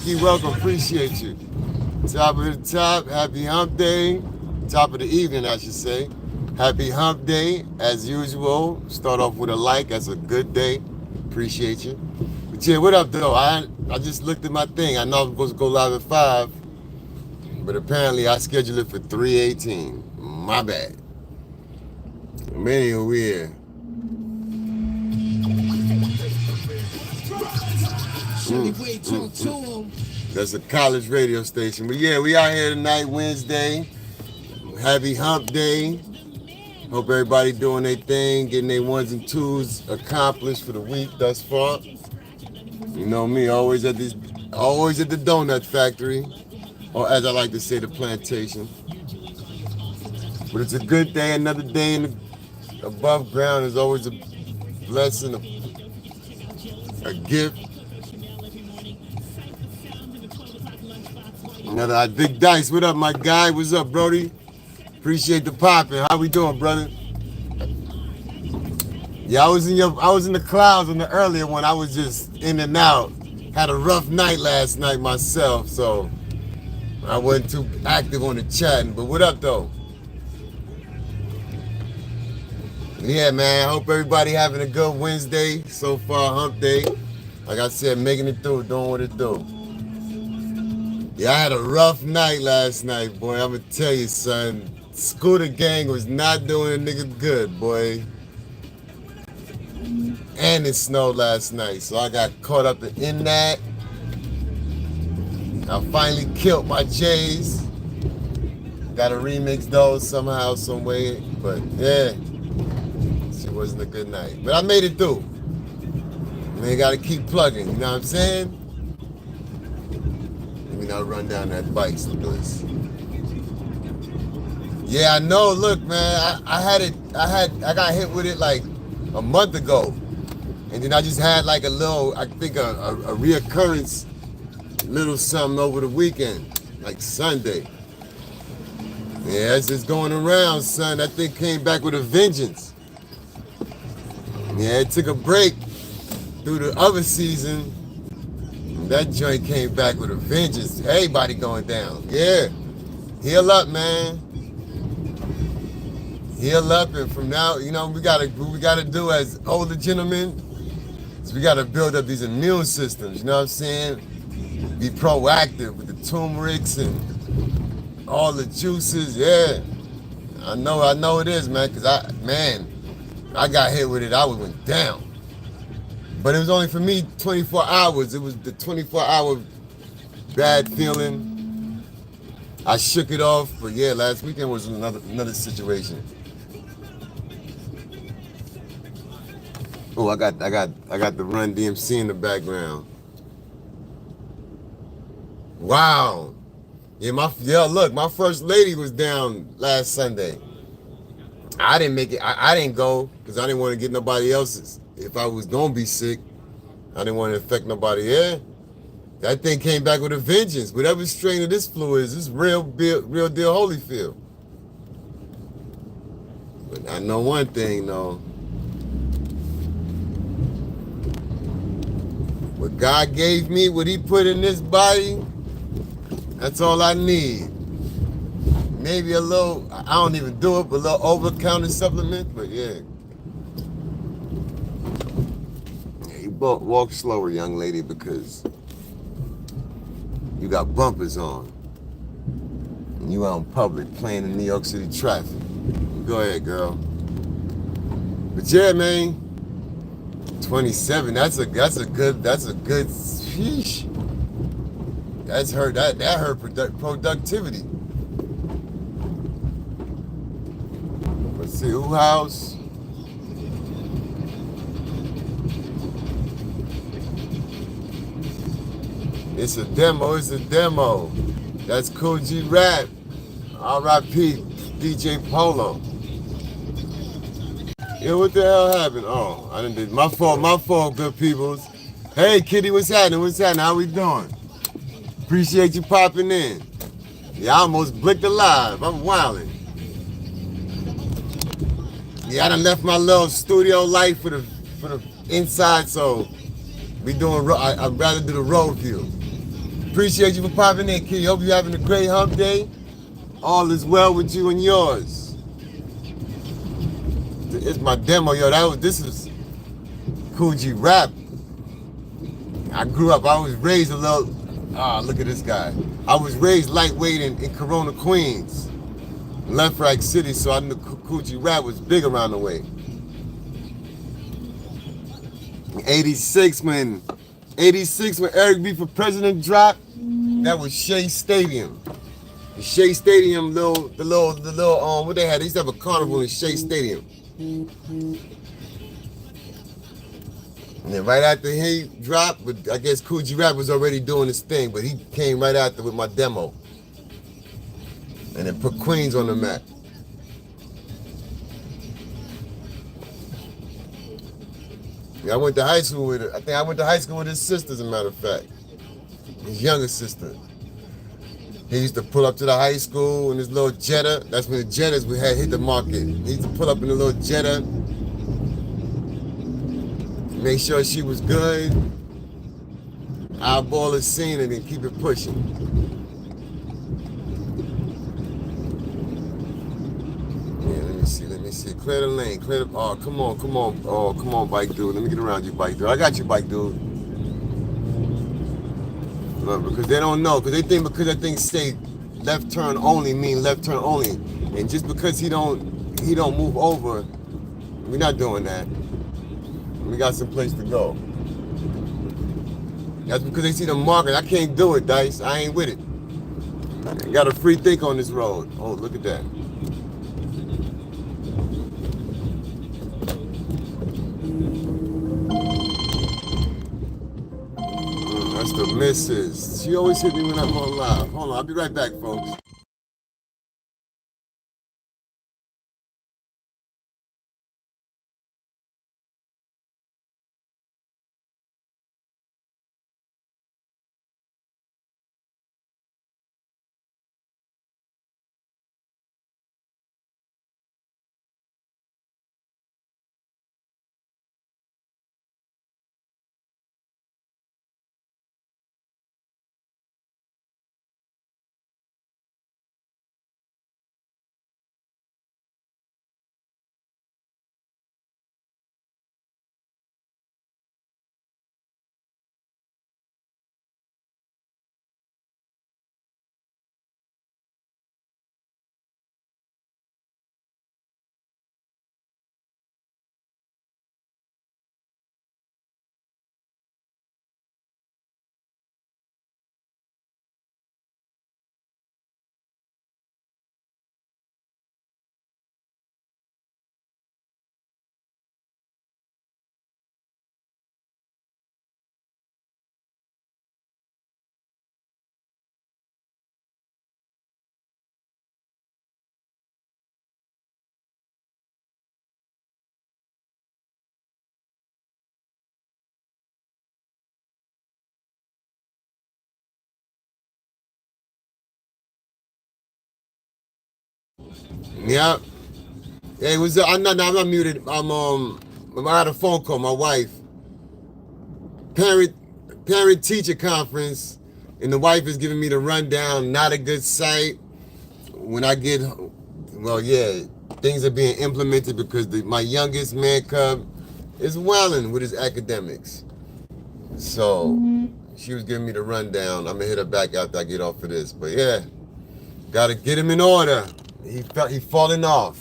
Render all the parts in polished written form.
Keep welcome, appreciate you. Top of the top, happy hump day. Top of the evening, I should say. Happy hump day, as usual. Start off with a like, that's a good day. Appreciate you. But yeah, what up though? I just looked at my thing. I know I'm supposed to go live at 5, but apparently I scheduled it for 3:18. My bad. Anyway, we here. That's a college radio station. But yeah, we out here tonight, Wednesday. Happy hump day. Hope everybody doing their thing, getting their ones and twos accomplished for the week thus far. You know me, always at the donut factory, or as I like to say, the plantation. But it's a good day, another day in the above ground is always a blessing, a gift. Another Big Dice, what up, my guy? What's up, Brody? Appreciate the popping. How we doing, brother? Yeah, I was in the clouds on the earlier one. I was just in and out. Had a rough night last night myself, so I wasn't too active on the chatting. But what up, though? Yeah, man. I hope everybody having a good Wednesday so far, hump day. Like I said, making it through, doing what it do. Yeah, I had a rough night last night, boy. I'm gonna tell you, son. Scooter gang was not doing a nigga good, boy. And it snowed last night, so I got caught up in that. I finally killed my J's. Got to remix those somehow, some way. But yeah, it wasn't a good night. But I made it through. Man, gotta keep plugging, you know what I'm saying? Let me not run down that bike, this. Yeah, I know. Look, man, I got hit with it like a month ago. And then I just had like a little, I think a reoccurrence, little something over the weekend, like Sunday. Yeah, it's just going around, son. That thing came back with a vengeance. Yeah, it took a break through the other season. That joint came back with a vengeance. Everybody going down. Yeah. Heal up, man. Heal up, and from now, you know, what we gotta do as older gentlemen. We got to build up these immune systems, you know what I'm saying? Be proactive with the turmerics and all the juices, yeah. I know it is, man, because I got hit with it, I went down. But it was only for me 24 hours. It was the 24-hour bad feeling. I shook it off, but yeah, last weekend was another situation. Oh, I got the Run DMC in the background. Wow. Yeah, look, my first lady was down last Sunday. I didn't make it. I didn't go because I didn't want to get nobody else's. If I was gonna be sick, I didn't want to affect nobody. Yeah, that thing came back with a vengeance. Whatever strain of this flu is, this real deal Holyfield. But I know one thing though. What God gave me, what he put in this body, that's all I need. Maybe a little, I don't even do it, but a little over-counted supplement, but yeah. You walk slower, young lady, because you got bumpers on. And you out in public playing in New York City traffic. Go ahead, girl. But yeah, man. 27. That's a good. Sheesh. That's her. That her productivity. Let's see. Who house? It's a demo. That's Cool G Rap. R.I.P. DJ Polo. Yeah, what the hell happened? Oh, I didn't do my fault, good peoples. Hey, Kitty, what's happening? How we doing? Appreciate you popping in. Yeah, I almost blinked alive. I'm wilding. Yeah, I done left my little studio light for the inside, so we doing. I'd rather do the road view. Appreciate you for popping in, kid. Hope you're having a great hump day. All is well with you and yours. It's my demo, yo. This is Coogee rap. I was raised a little. Look at this guy. I was raised lightweight in Corona, Queens, Left Rack City, so I knew Coogee rap was big around the way. In '86 when Eric B for President dropped, that was Shea Stadium. The Shea Stadium, the little what they had, they used to have a carnival in Shea Stadium. And then right after he dropped, but I guess Coogee rap was already doing his thing, but he came right after with my demo. And then put Queens on the map. Yeah, I went to high school with it. I think I went to high school with his sister, as a matter of fact. His younger sister. He used to pull up to the high school in his little Jetta. That's when the Jettas had hit the market. He used to pull up in the little Jetta, make sure she was good, eyeball the scene, and then keep it pushing. Yeah, let me see. Clear the lane, oh, come on, bike dude. Let me get around you, bike dude. I got you, bike dude. Look, because they don't know, because they think because that thing say left turn only mean left turn only. And just because he don't move over, we're not doing that. We got some place to go. That's because they see the market. I can't do it, Dice. I ain't with it. I got a free think on this road. Oh, look at that. That's the missus. She always hit me when I'm on live. Hold on, I'll be right back, folks. Yeah. Hey, I'm not muted. I had a phone call. My wife, parent teacher conference, and the wife is giving me the rundown. Not a good sight. When I get, well, yeah, things are being implemented because my youngest man cub is wailing with his academics. So she was giving me the rundown. I'm gonna hit her back after I get off of this. But yeah, gotta get him in order. He falling off.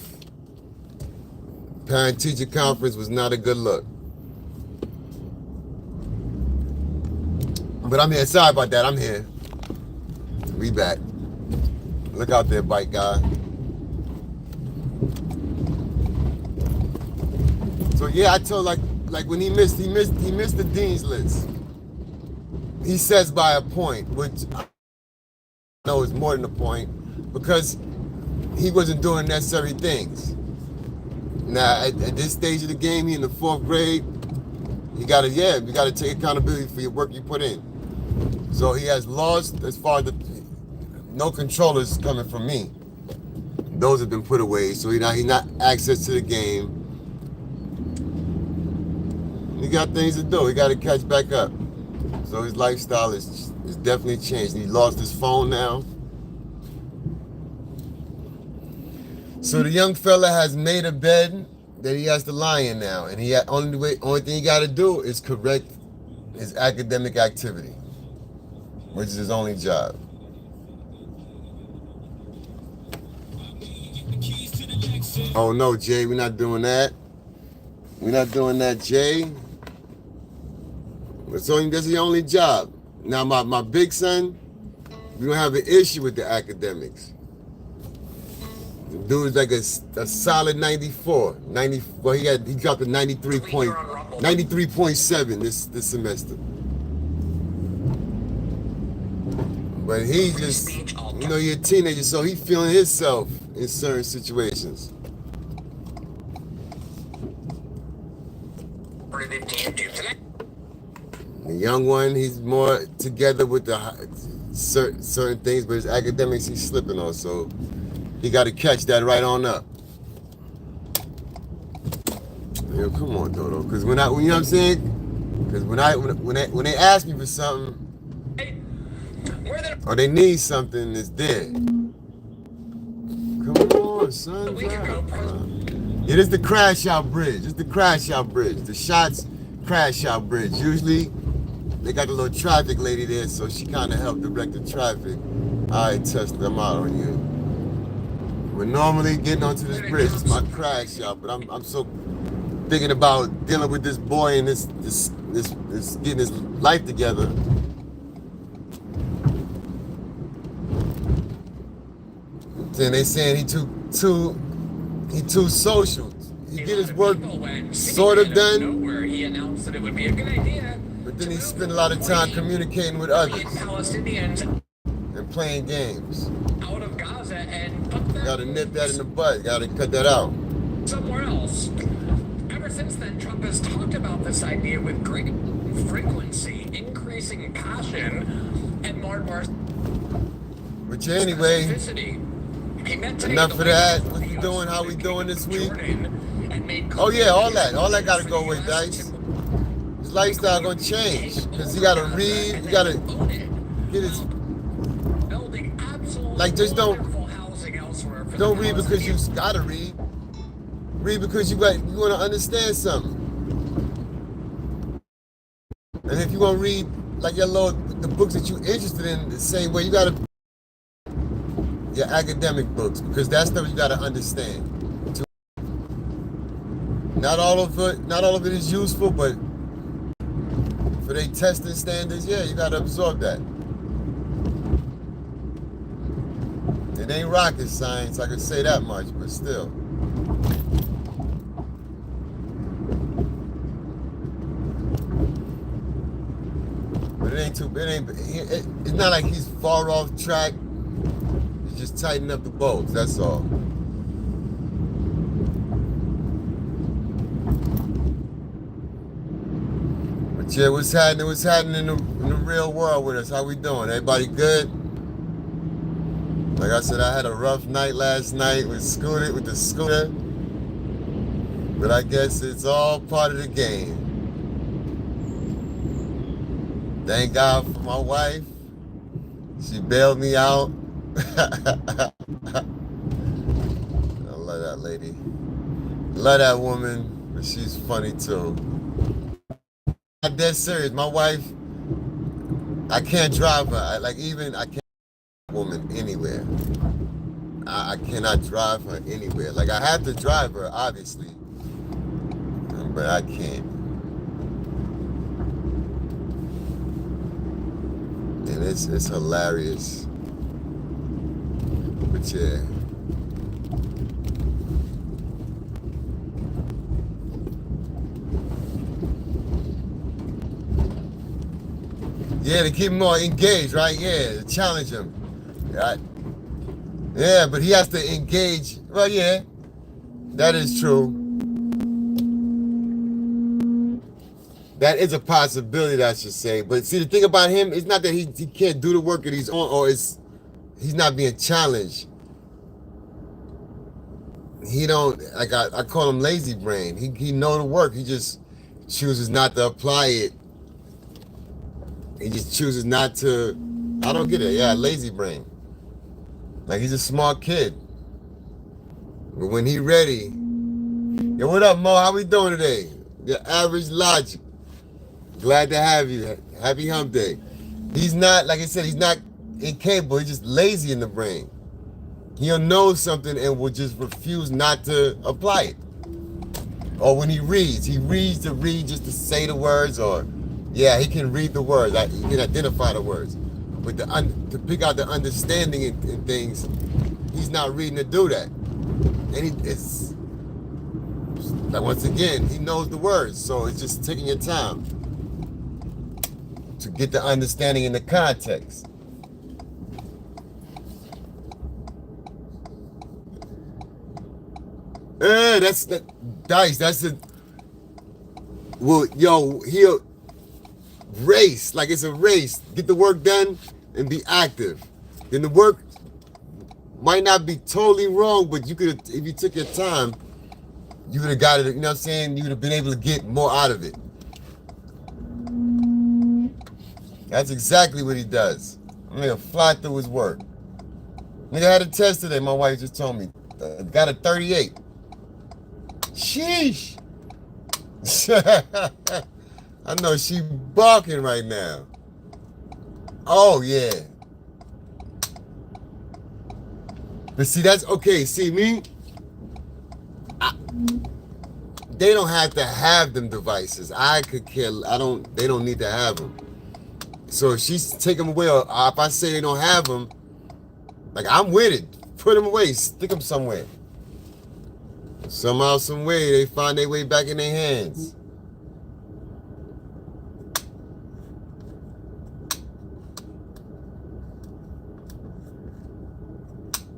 Parent-teacher conference was not a good look. But I'm here. Sorry about that. I'm here. We back. Look out there, bike guy. So yeah, I told like when he missed the dean's list. He says by a point, which I know is more than a point, because he wasn't doing necessary things. Now, at this stage of the game, he in the 4th grade, you gotta take accountability for your work you put in. So he has lost as far as no controllers coming from me. Those have been put away, so he not access to the game. He got things to do. He got to catch back up. So his lifestyle is definitely changed. He lost his phone now. So the young fella has made a bed that he has to lie in now, and only thing he got to do is correct his academic activity, which is his only job. Oh no, Jay, we're not doing that. We're not doing that, Jay. That's the only job. Now my big son, we don't have an issue with the academics. The dude's like a solid 94. Well, he dropped a 93.7 this semester. But he just, you're a teenager, so he's feeling himself in certain situations. The young one, he's more together with the certain things, but his academics he's slipping on, so he got to catch that right on up. Yo, come on, Dodo, because you know what I'm saying? Because when they ask me for something, or they need something, it's there. Come on, son. Yeah, this is the crash out bridge. It's the crash out bridge. The Shotz crash out bridge. Usually, they got the little traffic lady there, so she kind of helped direct the traffic. All right, Tesla, I'm out on you. We're normally getting onto this bridge. It's my crash out, but I'm so thinking about dealing with this boy and this getting his life together. Then they saying he too social. He get his work sort of done, but then he spend a lot of time communicating with others and playing games. Gotta nip that in the butt. Gotta cut that out. Somewhere else. Ever since then, Trump has talked about this idea with great frequency, increasing passion, and more and more. But anyway, enough of that. What we doing? How we doing this week? Oh yeah, all that gotta go away, Dice. His lifestyle gonna change because he gotta read. He gotta get his just don't read because you gotta read. Read because you want to understand something. And if you want to read like the books that you're interested in, the same way you gotta your academic books, because that's stuff you gotta understand. Not all of it is useful, but for their testing standards, yeah, you gotta absorb that. It ain't rocket science, I can say that much, but still. But it's not like he's far off track. He's just tightening up the bolts, that's all. But yeah, what's happening in the real world with us? How we doing? Everybody good? Like I said, I had a rough night last night with the scooter. But I guess it's all part of the game. Thank God for my wife. She bailed me out. I love that lady. Love that woman, but she's funny too. I'm dead serious. My wife, I can't drive her. I can't woman anywhere. I cannot drive her anywhere. Like I have to drive her, obviously, but I can't. And it's hilarious. But yeah. Yeah, to keep him more engaged, right? Yeah, to challenge him. Right? Yeah, but he has to engage. Well, yeah, that is true. That is a possibility, I should say. But see, the thing about him, it's not that he can't do the work that he's on, or he's not being challenged. He don't, like I call him lazy brain. He know the work. He just chooses not to apply it He just chooses not to. I don't get it. Yeah, lazy brain. Like he's a smart kid. But when he ready, yo, what up, Mo? How we doing today? The average logic. Glad to have you. Happy Hump Day. He's not, like I said, he's not incapable. He's just lazy in the brain. He'll know something and will just refuse not to apply it. Or when he reads to read just to say the words, or yeah, he can read the words. He can identify the words. But to pick out the understanding in things, he's not reading to do that. And it's like, once again, he knows the words, so it's just taking your time to get the understanding in the context. That's the Dice. That's the. Well, yo, he'll race like it's a race. Get the work done and be active. Then the work might not be totally wrong, but you could, if you took your time, you would have got it. You know what I'm saying? You would have been able to get more out of it. That's exactly what he does. I'm gonna fly through his work. Nigga had a test today. My wife just told me. Got a 38. Sheesh. I know she barking right now. Oh yeah. But see, that's okay. See me? They don't have to have them devices. I could care. They don't need to have them. So if she's taking them away, or if I say they don't have them, like, I'm with it. Put them away. Stick them somewhere. Somehow, some way, they find their way back in their hands.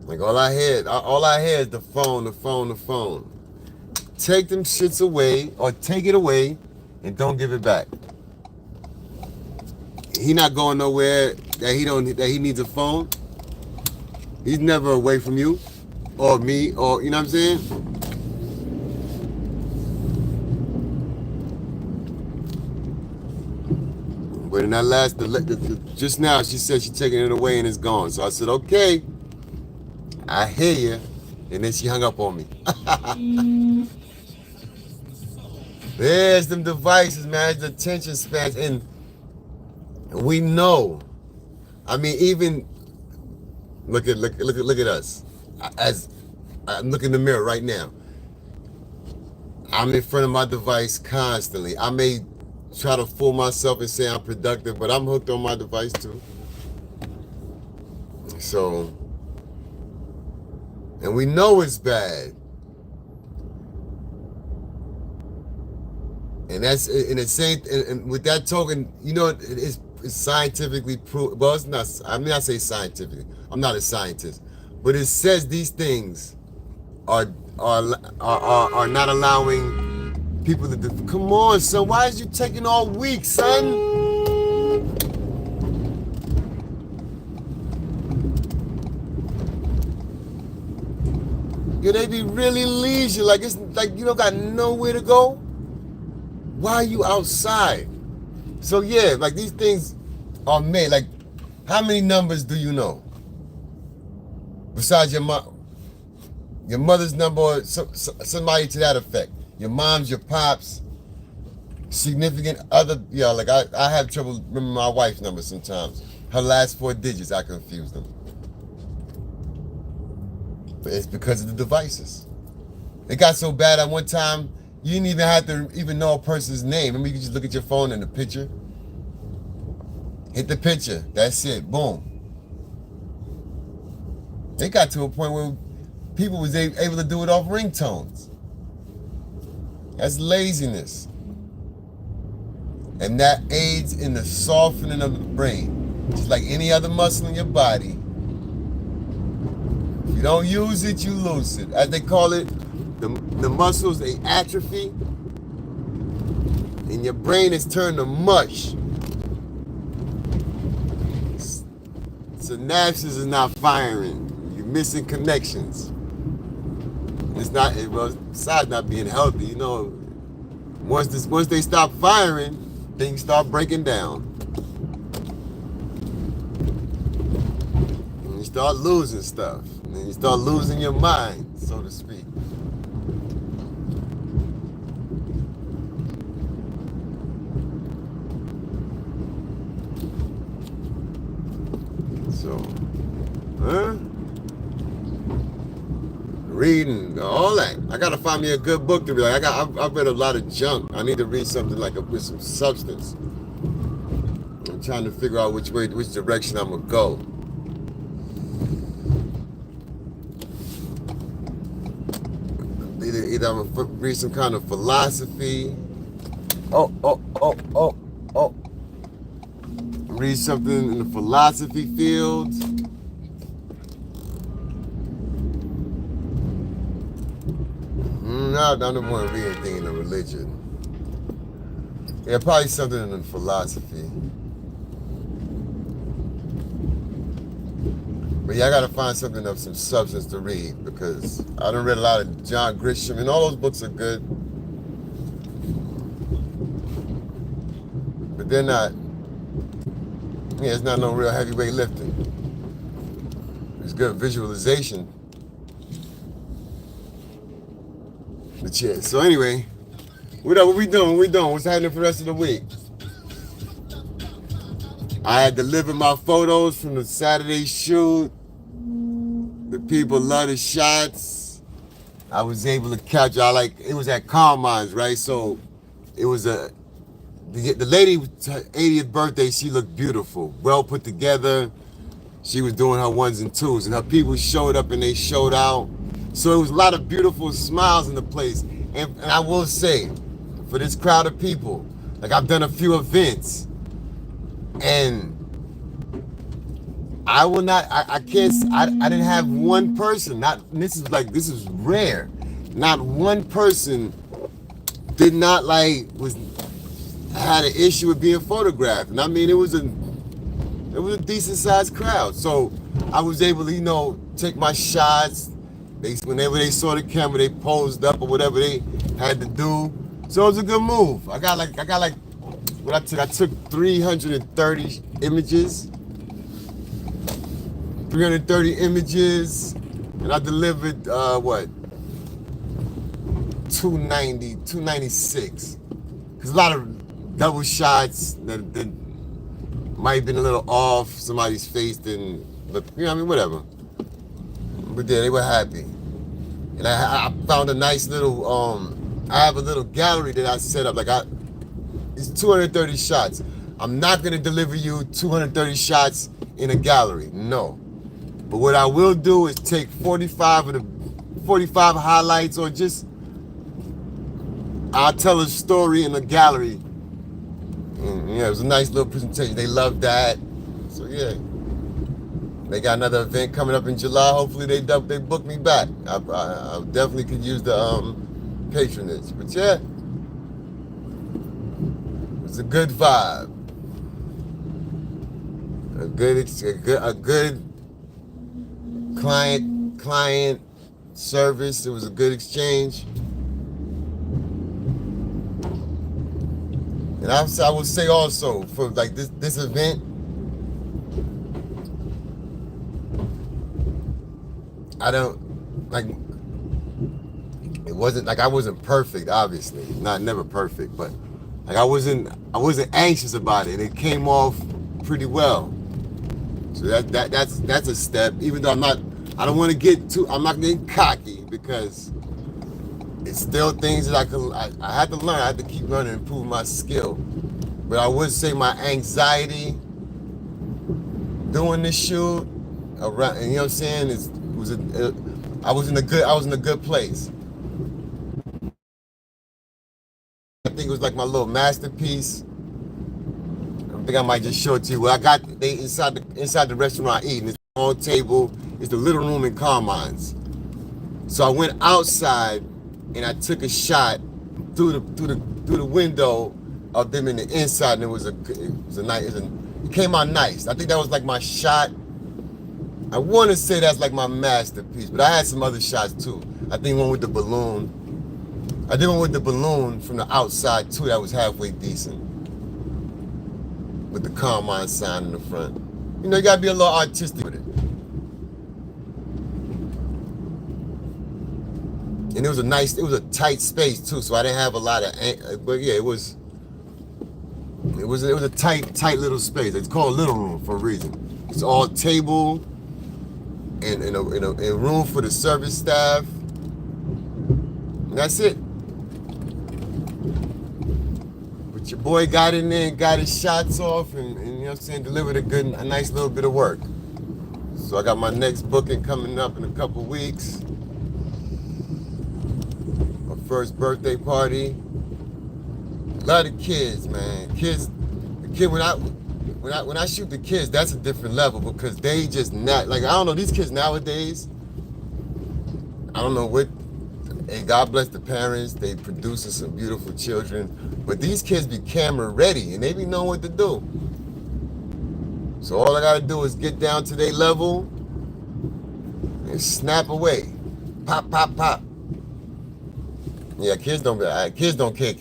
Like, all I hear is the phone, the phone, the phone. Take them shits away, or take it away, and don't give it back. He not going nowhere that he needs a phone. He's never away from you, or me, or, you know what I'm saying? But in that last, just now, she said she's taking it away and it's gone. So I said, okay, I hear you. And then she hung up on me. There's them devices, man. The attention spans. And we know. I mean, even, look at us. As I look in the mirror right now. I'm in front of my device constantly. I may try to fool myself and say I'm productive, but I'm hooked on my device too. So, and we know it's bad. And that's in the same, and with that token, you know, it's scientifically proven. Well, it's not, I mean, I say scientifically. I'm not a scientist, but it says these things are not allowing people to do. Come on, son. Why is you taking all week, son? Yeah, they be really leisure. Like, it's like you don't got nowhere to go. Why are you outside? So yeah, like, these things are made. Like, how many numbers do you know? Besides your mother's number, or somebody to that effect. Your mom's, your pops, significant other, you know, like I have trouble remembering my wife's number sometimes. Her last 4 digits, I confuse them. But it's because of the devices. It got so bad at one time, you didn't even have to even know a person's name. Remember, you could just look at your phone and the picture. Hit the picture, that's it, boom. It got to a point where people was able to do it off ringtones. That's laziness. And that aids in the softening of the brain. Just like any other muscle in your body. If you don't use it, you lose it. As they call it, the muscles, they atrophy. And your brain is turned to mush. Synapses is not firing. You're missing connections. It's not, well, besides not being healthy, you know, once they stop firing, things start breaking down. start losing stuff. And then you start losing your mind, so to speak. So, reading, all that. I gotta find me a good book to read. I've read a lot of junk. I need to read something like with some substance. I'm trying to figure out which direction I'm gonna go. Either I'm gonna read some kind of philosophy. Read something in the philosophy field. No, I don't want to read anything in the religion. Yeah, probably something in the philosophy. But yeah, I gotta find something of some substance to read because I done read a lot of John Grisham and all those books are good. But they're not, yeah, it's not no real heavyweight lifting. It's good visualization. But yeah, so anyway, what we doing? What's happening for the rest of the week? I had delivered my photos from the Saturday shoot. The people love the shots. I was able to capture, it was at Carmine's, right? So it was the lady, her 80th birthday, she looked beautiful, well put together. She was doing her ones and twos and her people showed up and they showed out. So it was a lot of beautiful smiles in the place. And I will say, for this crowd of people, like I've done a few events and I will not, I didn't have one person, this is rare. Not one person did not had an issue with being photographed. And I mean, it was a decent sized crowd. So I was able to, take my shots. Whenever they saw the camera, they posed up or whatever they had to do. So it was a good move. I took 330 images. 330 images, and I delivered, 296. Because a lot of double shots that might have been a little off, somebody's face didn't look, whatever. But yeah, they were happy. And I found a nice little, I have a little gallery that I set up, it's 230 shots. I'm not gonna deliver you 230 shots in a gallery, no. But what I will do is take 45 highlights or I'll tell a story in a gallery. And yeah, it was a nice little presentation. They loved that. So yeah. They got another event coming up in July. Hopefully they book me back. I definitely could use the patronage. But yeah. It's a good vibe. A good client service. It was a good exchange. And I will say also for this event, it wasn't I wasn't perfect, obviously. Never perfect, but I wasn't anxious about it. It came off pretty well. So that's a step. Even though I'm not getting cocky because it's still things that I had to learn. I had to keep learning and improve my skill. But I would say my anxiety doing this shoot around, and you know what I'm saying, I was in a good place. I think it was like my little masterpiece. I think I might just show it to you. Well, they inside the restaurant eating. It's a long table. It's the little room in Carmine's. So I went outside and I took a shot through the window of them in the inside, and it came out nice. I think that was like my shot. I want to say that's like my masterpiece, but I had some other shots too. I think one with the balloon. I did one with the balloon from the outside too. That was halfway decent. With the Carmine sign in the front. You gotta be a little artistic with it. And it was a tight space too, so I didn't have a lot of, but yeah, it was a tight little space. It's called little room for a reason. It's all table and room for the service staff. And that's it. But your boy got in there and got his shots off and you know what I'm saying, delivered a nice little bit of work. So I got my next booking coming up in a couple weeks. My first birthday party. A lot of kids, man. When I shoot the kids, that's a different level because they just not like, I don't know, these kids nowadays, I don't know what, and God bless the parents, they producing some beautiful children, but these kids be camera ready and they be knowing what to do. So all I gotta do is get down to their level and snap away. Pop, pop, pop. Yeah, kids don't care.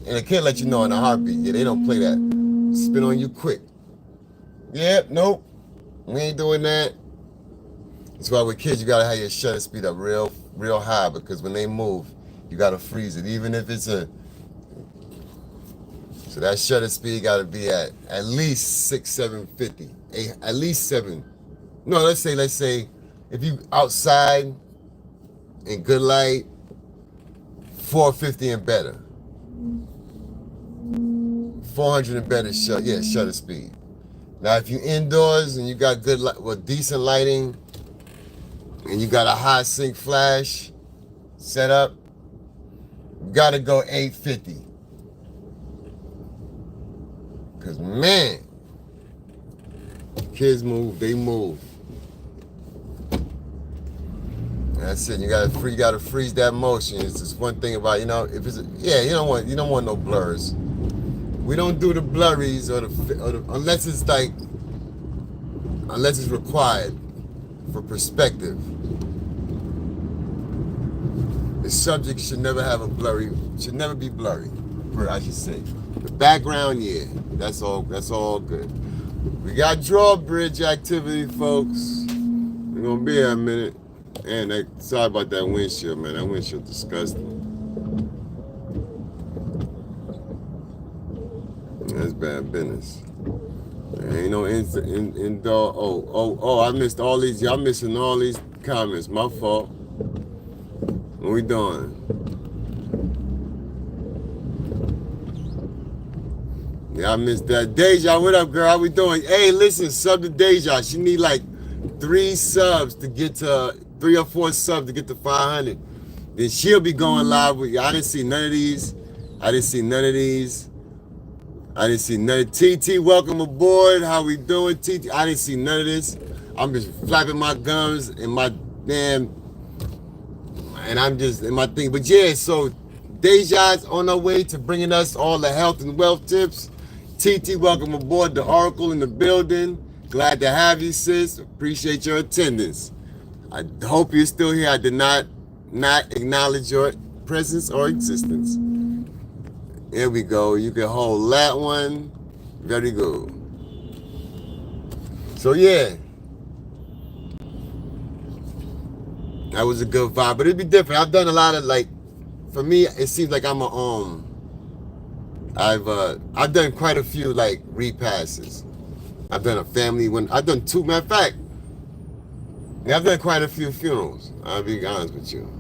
And a kid let you know in a heartbeat. Yeah, they don't play that. Spin on you quick. Yeah, nope. We ain't doing that. That's why with kids, you gotta have your shutter speed up real high because when they move, you gotta freeze it. Even if it's so that shutter speed gotta be at least 750. At least 7. No, let's say if you outside in good light, 450 and better. 400 and better shutter speed. Now if you indoors and you got decent lighting and you got a high sync flash set up, you gotta go 850. Cause man, kids move, they move. That's it. You gotta freeze that motion. It's just one thing about, if it's you don't want no blurs. We don't do the blurries unless it's required for perspective. The subject should never be blurry, I should say. The background, yeah, that's all good. We got drawbridge activity, folks. We're gonna be here a minute. And sorry about that windshield, man. That windshield disgusting. That's bad business. There ain't no indoor. I missed all these. Y'all missing all these comments. My fault. What we doing? Yeah, I missed that. Deja, what up, girl? How we doing? Hey, listen, sub to Deja. She need like 3 subs to get to 3 or 4 subs to get to 500. Then she'll be going live with you. I didn't see none of these. TT, welcome aboard. How we doing, TT? I didn't see none of this. I'm just flapping my gums and I'm just in my thing. But yeah, so Deja's on her way to bringing us all the health and wealth tips. TT, welcome aboard. The Oracle in the building. Glad to have you, sis. Appreciate your attendance. I hope you're still here. I did not acknowledge your presence or existence. Here we go. You can hold that one. Very good. So yeah, that was a good vibe, but it'd be different. I've done a lot of for me, it seems like I'm I've done quite a few repasses. I've done a family one. I've done 2. Matter of fact, I've done quite a few funerals. I'll be honest with you.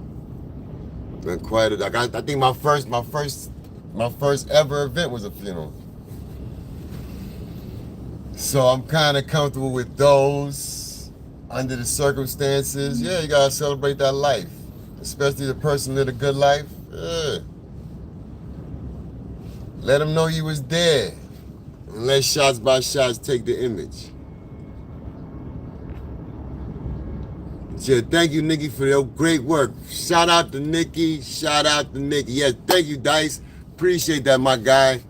Done quite a. I think my first ever event was a funeral. So I'm kind of comfortable with those under the circumstances. Yeah, you gotta celebrate that life, especially the person lived a good life. Yeah. Let them know you was there. And let shots by shots take the image. Yeah, thank you, Nikki, for your great work. Shout out to Nikki. Yes, thank you, Dice. Appreciate that, my guy.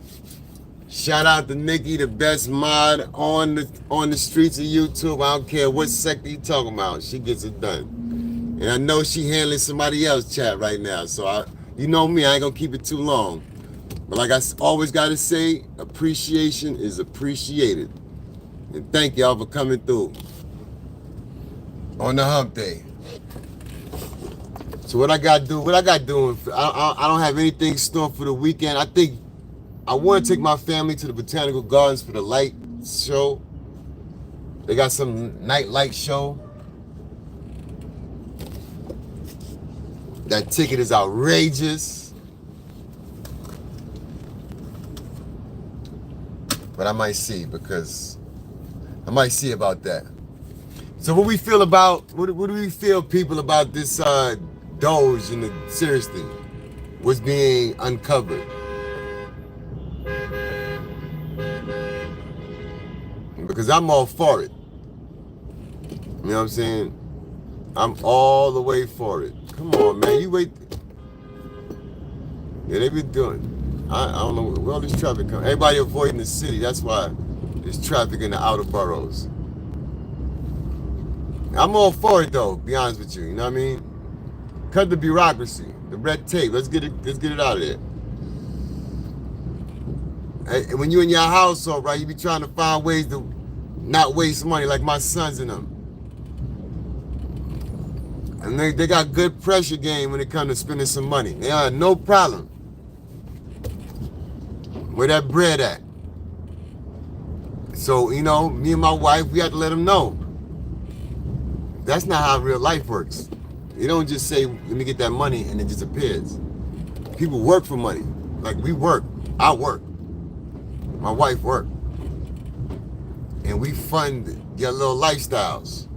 Shout out to Nikki, the best mod on the streets of YouTube. I don't care what sector you talking about. She gets it done. And I know she handling somebody else's chat right now. So you know me, I ain't gonna keep it too long. But like I always gotta say, appreciation is appreciated. And thank y'all for coming through on the hump day. So what I got doing, I don't have anything stored for the weekend. I think I want to take my family to the Botanical Gardens for the light show. They got some night light show. That ticket is outrageous. But I might see about that. So what do we feel, people, about this Doge and the seriously what's being uncovered? Because I'm all for it. You know what I'm saying? I'm all the way for it. Come on, man. You wait. Yeah, they been doing. I don't know where all this traffic comes. Everybody avoiding the city. That's why there's traffic in the outer boroughs. I'm all for it though, be honest with you. You know what I mean? Cut the bureaucracy, the red tape. Let's get it out of there. And when you're in your household, right, you be trying to find ways to not waste money, like my sons and them. And they got good pressure game when it comes to spending some money. They have no problem. Where that bread at? So, you know, me and my wife, we have to let them know. That's not how real life works. You don't just say, let me get that money and it disappears. People work for money. Like we work. I work. My wife work. And we fund your little lifestyles.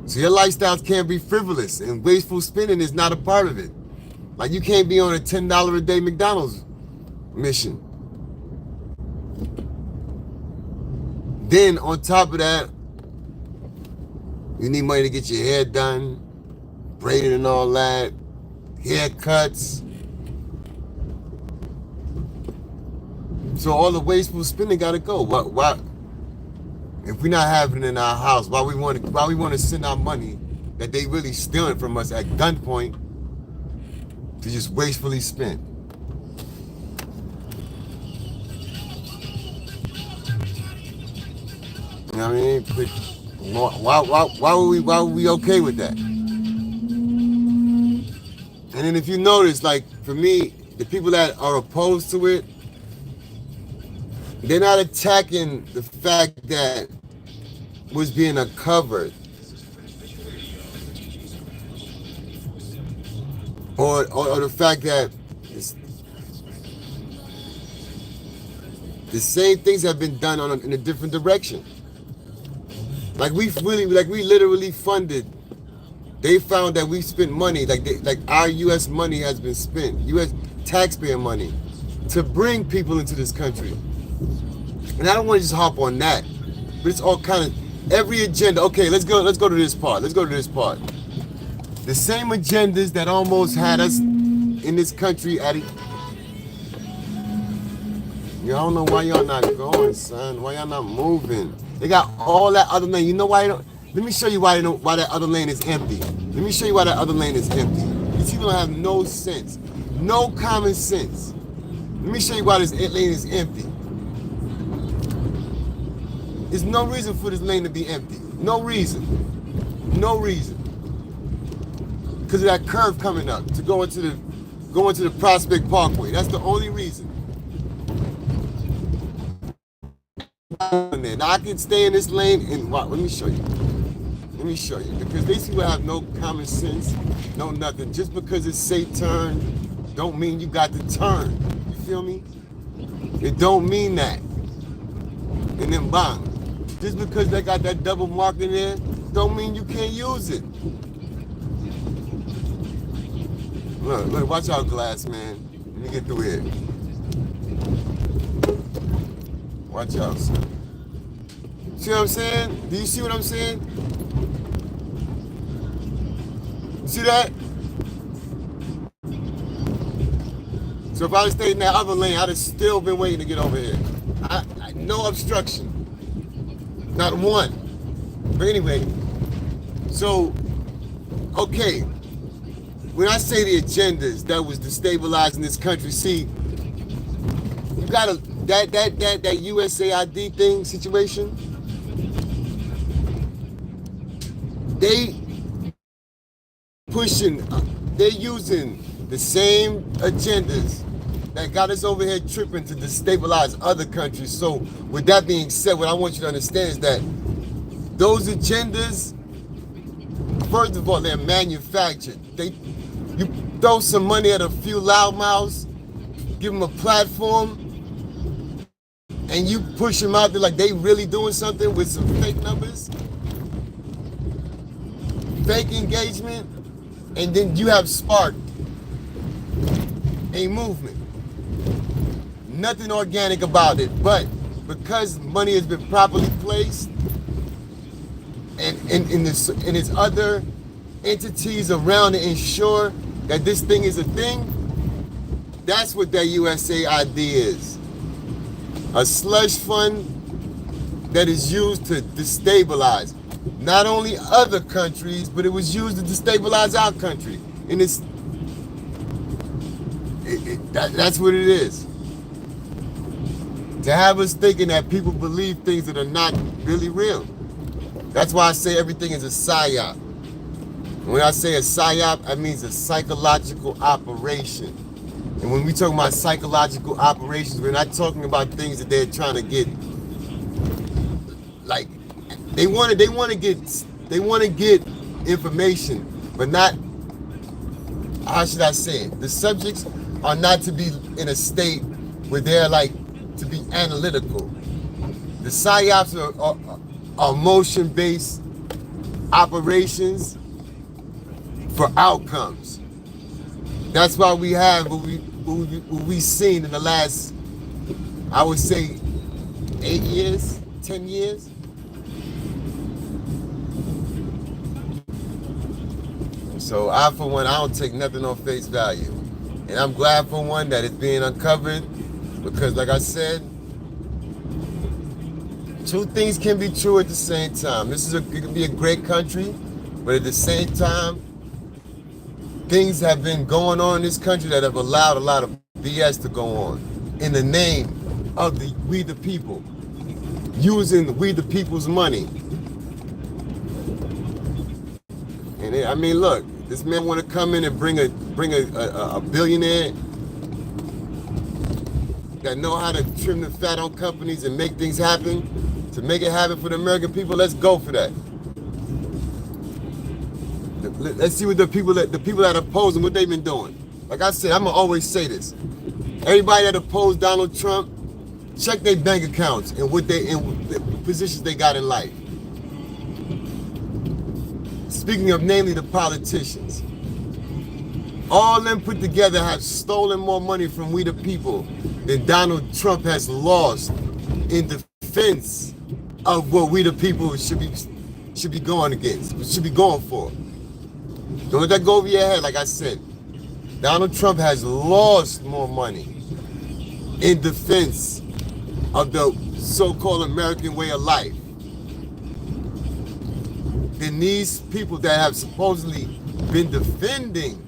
So your lifestyles can't be frivolous, and wasteful spending is not a part of it. Like you can't be on a $10 a day McDonald's mission. Then on top of that, you need money to get your hair done, braided and all that, haircuts. So all the wasteful spending gotta go. Why? If we're not having it in our house, why we want to send our money that they really stealing from us at gunpoint to just wastefully spend? You know what I mean? But why were we okay with that? And then if you notice, like for me, the people that are opposed to it, they're not attacking the fact that was being uncovered, or the fact that the same things have been done in a different direction. Like we literally funded. They found that we spent money, like our U.S. money has been spent, U.S. taxpayer money, to bring people into this country. And I don't want to just hop on that, but it's all kind of every agenda. Okay, let's go to this part. The same agendas that almost had us in this country at it. I don't know why y'all not going, son. Why y'all not moving? They got all that other lane. You know why? Let me show you why that other lane is empty. Let me show you why that other lane is empty. These people don't have no sense, no common sense. Let me show you why this lane is empty. There's no reason for this lane to be empty. No reason. No reason. Because of that curve coming up to go into the Prospect Parkway. That's the only reason. Now I can stay in this lane and let me show you. Because these people have no common sense, no nothing. Just because it say turn, don't mean you got to turn. You feel me? It don't mean that. And then bang. Just because they got that double mark in there, don't mean you can't use it. Look, watch out, glass man. Let me get through here. Watch out, son. See what I'm saying? Do you see what I'm saying? See that? So if I had stayed in that other lane, I'd have still been waiting to get over here. No obstruction. Not one. But anyway, so, okay. When I say the agendas that was destabilizing this country, see, you got that USAID thing situation, they pushing, they're using the same agendas that got us over here tripping to destabilize other countries. So with that being said, what I want you to understand is that those agendas, first of all, they're manufactured. You throw some money at a few loudmouths, give them a platform, and you push them out there like they really doing something with some fake numbers, fake engagement, and then you have sparked a movement. Nothing organic about it, but because money has been properly placed and its other entities around to ensure that this thing is a thing, that's what that USAID is. A slush fund that is used to destabilize not only other countries, but it was used to destabilize our country. And that's what it is. To have us thinking that people believe things that are not really real. That's why I say everything is a psyop. When I say a psyop, that means a psychological operation. And when we talk about psychological operations, we're not talking about things that they're trying to get. Like they want to get information, but not. How should I say it? The subjects are not to be in a state where they're like to be analytical. The psyops are motion-based operations for outcomes. That's why we have what we've seen in the last, I would say, 8 years, 10 years. So I, for one, I don't take nothing on face value. And I'm glad, for one, that it's being uncovered because, like I said, two things can be true at the same time. It can be a great country, but at the same time, things have been going on in this country that have allowed a lot of BS to go on in the name of we the people, using we the people's money. And I mean, look, this man want to come in and bring a billionaire that know how to trim the fat on companies and make things happen. To make it happen for the American people, let's go for that. Let's see what the people that oppose him, what they've been doing. Like I said, I'm gonna always say this. Everybody that opposed Donald Trump, check their bank accounts and what the positions they got in life. Speaking of namely the politicians, all them put together have stolen more money from we the people than Donald Trump has lost in defense of what we the people should be going against, should be going for. Don't let that go over your head. Like I said, Donald Trump has lost more money in defense of the so-called American way of life than these people that have supposedly been defending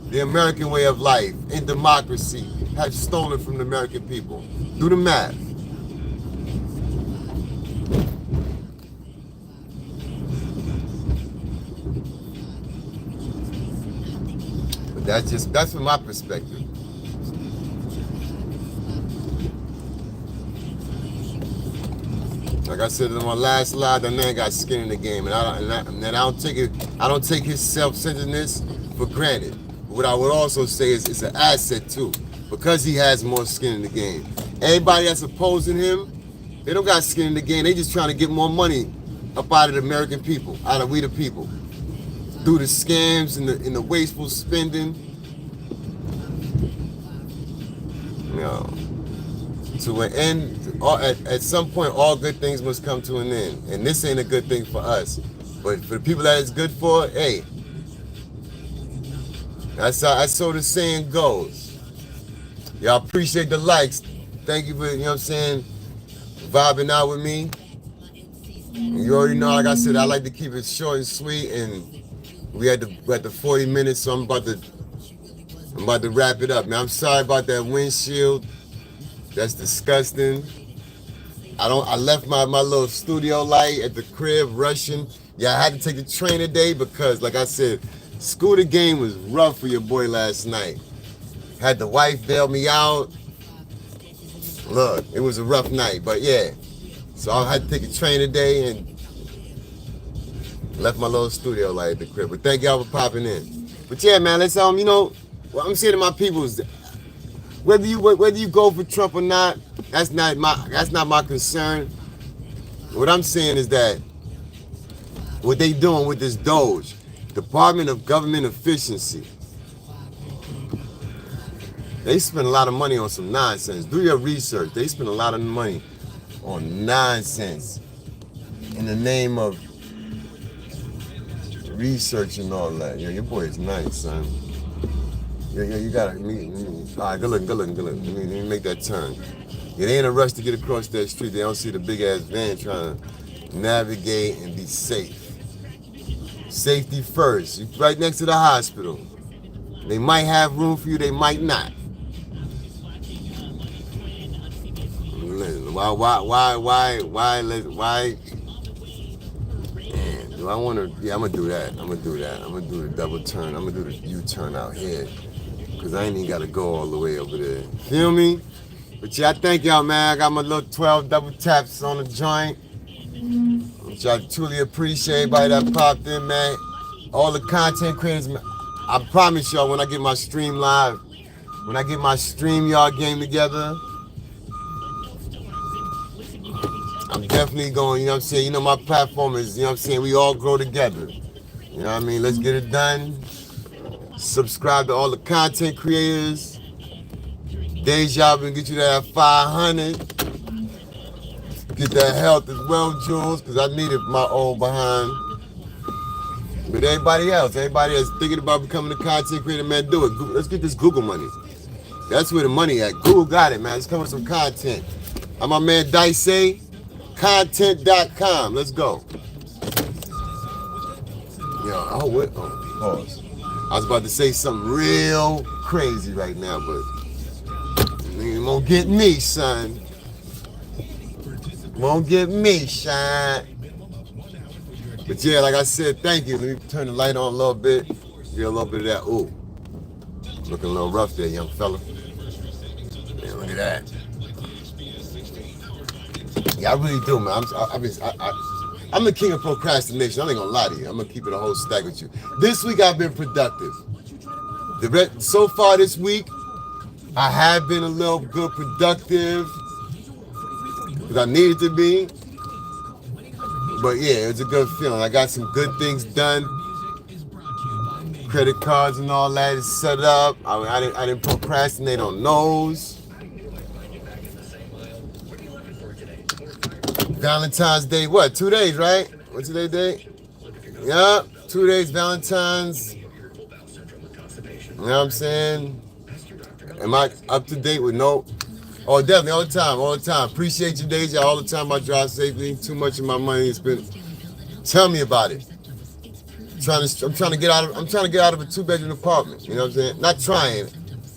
the American way of life and democracy have stolen from the American people. Do the math. But that's from my perspective. Like I said in my last slide, that man got skin in the game, and I don't take his self-centeredness for granted. What I would also say is it's an asset too, because he has more skin in the game. Everybody that's opposing him, they don't got skin in the game. They just trying to get more money up out of the American people, out of we the people, through the scams and the wasteful spending. You know, to an end, at some point, all good things must come to an end. And this ain't a good thing for us. But for the people that it's good for, hey, that's so the saying goes. Y'all appreciate the likes. Thank you for, you know what I'm saying, vibing out with me. You already know, like I said, I like to keep it short and sweet, and we're at the 40 minutes, so I'm about to wrap it up. Man, I'm sorry about that windshield. That's disgusting. I left my little studio light at the crib rushing. Yeah, I had to take the train today because, like I said, Scooter game was rough for your boy last night. Had the wife bail me out. Look, it was a rough night, but yeah. So I had to take a train today and left my little studio light at the crib. But thank y'all for popping in. But yeah, man, let's you know, what I'm saying to my people is whether you go for Trump or not, that's not my concern. What I'm saying is that what they doing with this Doge, Department of Government Efficiency, they spend a lot of money on some nonsense. Do your research. They spend a lot of money on nonsense in the name of research and all that. Yo, your boy is nice, son. Yeah, you gotta. All right, good looking. Let me make that turn. Yeah, they in a rush to get across that street. They don't see the big ass van trying to navigate and be safe. Safety first. You right next to the hospital. They might have room for you. They might not. Why? Man, do I want to? Yeah, I'm gonna do that. I'm gonna do the double turn. I'm gonna do the U-turn out here. Cause I ain't even gotta go all the way over there. Feel me? But yeah, I thank y'all, man. I got my little 12 double taps on the joint. Which I truly appreciate everybody that popped in, man. All the content creators, man. I promise y'all when I get my stream live, when I get my StreamYard game together, I'm definitely going, you know what I'm saying? You know my platform is, you know what I'm saying, we all grow together. You know what I mean? Let's get it done. Subscribe to all the content creators. Deja will get you that 500. Get that health as well, Jules, because I needed my old behind. But everybody else that's thinking about becoming a content creator, man, do it. Let's get this Google money. That's where the money at. Google got it, man. Let's come with some content. I'm my man Dice, content.com. Let's go. Yo, pause. I was about to say something real crazy right now, but you won't get me, son. Won't get me, shine. But yeah, like I said, thank you. Let me turn the light on a little bit. Get a little bit of that. Ooh, looking a little rough there, young fella. Yeah, look at that. Yeah, I really do, man. I'm the king of procrastination. I ain't gonna lie to you. I'm gonna keep it a whole stack with you. This week I've been productive. So far this week, I have been a little good productive because I needed to be. But yeah, it's a good feeling. I got some good things done. Credit cards and all that is set up. I didn't procrastinate on those. Valentine's Day, what? 2 days, right? What's today's date? Yeah, 2 days, Valentine's. You know what I'm saying? Am I up to date with no? Oh, definitely, all the time. Appreciate you, Deja, all the time I drive safely. Too much of my money is spent. Tell me about it. I'm trying to get out of a 2-bedroom apartment. You know what I'm saying? Not trying.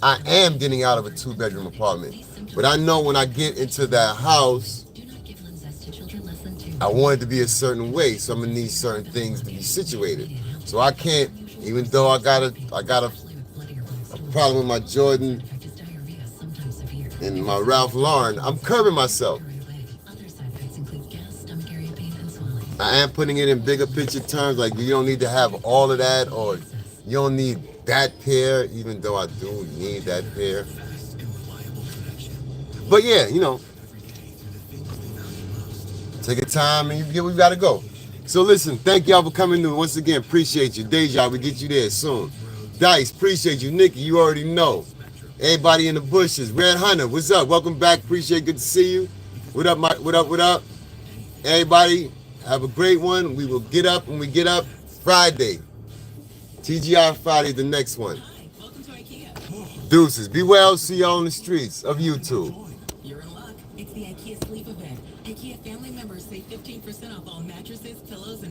I am getting out of a 2-bedroom apartment. But I know when I get into that house, I want it to be a certain way, so I'm gonna need certain things to be situated. So I can't, even though I got a problem with my Jordan and my Ralph Lauren, I'm curbing myself. I am putting it in bigger picture terms, like you don't need to have all of that, or you don't need that pair, even though I do need that pair. But yeah, you know, take your time and you get where you gotta go. So listen, thank y'all for coming through. Once again, appreciate you. Deja, we get you there soon. Dice, appreciate you. Nikki, you already know. Everybody in the bushes. Red Hunter, what's up? Welcome back. Appreciate, good to see you. What up, Mike? What up? Everybody, have a great one. We will get up when we get up Friday. TGI Friday, the next one. Deuces. Be well. See y'all on the streets of YouTube. You're in luck. It's the IKEA sleep event. IKEA family members save 15% off all mattresses, pillows, and